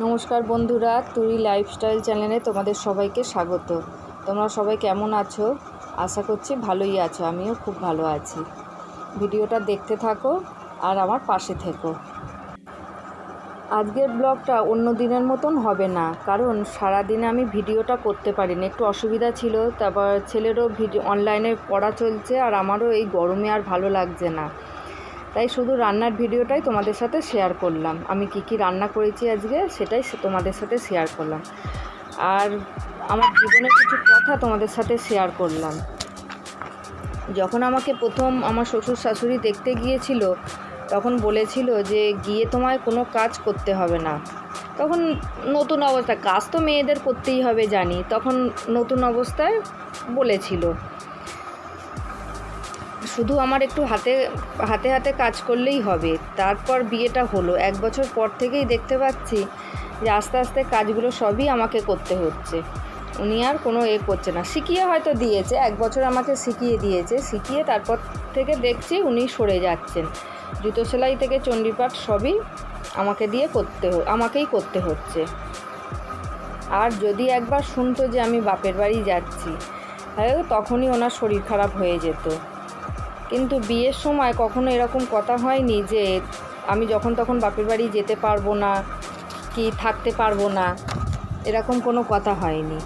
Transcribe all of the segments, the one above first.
নমস্কার বন্ধুরা, তুরি লাইফস্টাইল চ্যানেলে তোমাদের সবাইকে স্বাগত। তোমরা সবাই কেমন আছো? আশা করছি ভালোই আছো। আমিও খুব ভালো আছি। ভিডিওটা দেখতে থাকো আর আমার পাশে থেকো। আজকের ব্লগটা অন্য দিনের মতন হবে না, কারণ সারাদিনে আমি ভিডিওটা করতে পারিনি, একটু অসুবিধা ছিল। তারপর ছেলেরও অনলাইনে পড়া চলছে, আর আমারও এই গরমে আর ভালো লাগছে না, তাই শুধু রান্নার ভিডিওটাই তোমাদের সাথে শেয়ার করলাম। আমি কি রান্না করেছি আজকে সেটাই তোমাদের সাথে শেয়ার করলাম, আর আমার জীবনের কিছু কথা তোমাদের সাথে শেয়ার করলাম। যখন আমাকে প্রথম আমার শ্বশুর শাশুড়ি দেখতে গিয়েছিল, তখন বলেছিল যে গিয়ে তোমায় কোনো কাজ করতে হবে না। তখন নতুন অবস্থা, কাজ তো মেয়েদের করতেই হবে জানি, তখন নতুন অবস্থায় বলেছিল শুধু আমার একটু হাতে হাতে কাজ করলেই হবে। তারপর বিয়েটা হলো, 1 বছর পর থেকেই দেখতে পাচ্ছি যে আস্তে আস্তে কাজগুলো সবই আমাকে করতে হচ্ছে। উনি আর কোনো করছে না, শিখিয়ে হয়তো দিয়েছে, 1 বছর আমাকে শিখিয়ে দিয়েছে, শিখিয়ে তারপর থেকে দেখছি উনি সরে যাচ্ছেন। জুতো সেলাই থেকে চণ্ডীপাঠ সবই আমাকেই করতে হচ্ছে। আর যদি একবার শুনতো যে আমি বাপের বাড়ি যাচ্ছি, তাহলে তখনই ওনার শরীর খারাপ হয়ে যেত। কিন্তু বিয়ের সময় কখনো এরকম কথা হয়নি যে আমি যখন তখন বাপের বাড়ি যেতে পারবো না কি থাকতে পারবো না, এরকম কোনো কথা হয়নি।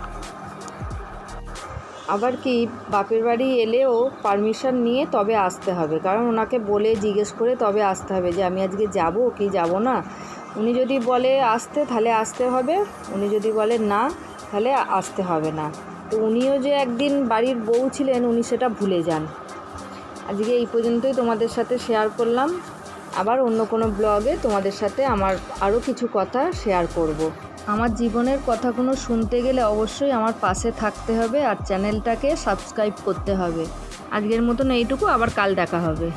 আবার কি বাপের বাড়ি এলেও পারমিশন নিয়ে তবে আসতে হবে, কারণ ওনাকে বলে জিজ্ঞেস করে তবে আসতে হবে যে আমি আজকে যাব কি যাব না। উনি যদি বলে আসতে তাহলে আসতে হবে, উনি যদি বলে না তাহলে আসতে হবে না। তো উনিও যে একদিন বাড়ির বউ ছিলেন, উনি সেটা ভুলে যান। আজকে এই পর্যন্তই তোমাদের সাথে শেয়ার করলাম। আবার অন্য কোনো ব্লগে তোমাদের সাথে আমার আরও কিছু কথা শেয়ার করব। আমার জীবনের কথাগুলো শুনতে গেলে অবশ্যই আমার পাশে থাকতে হবে আর চ্যানেলটাকে সাবস্ক্রাইব করতে হবে। আজকের মতন এইটুকু, আবার কাল দেখা হবে।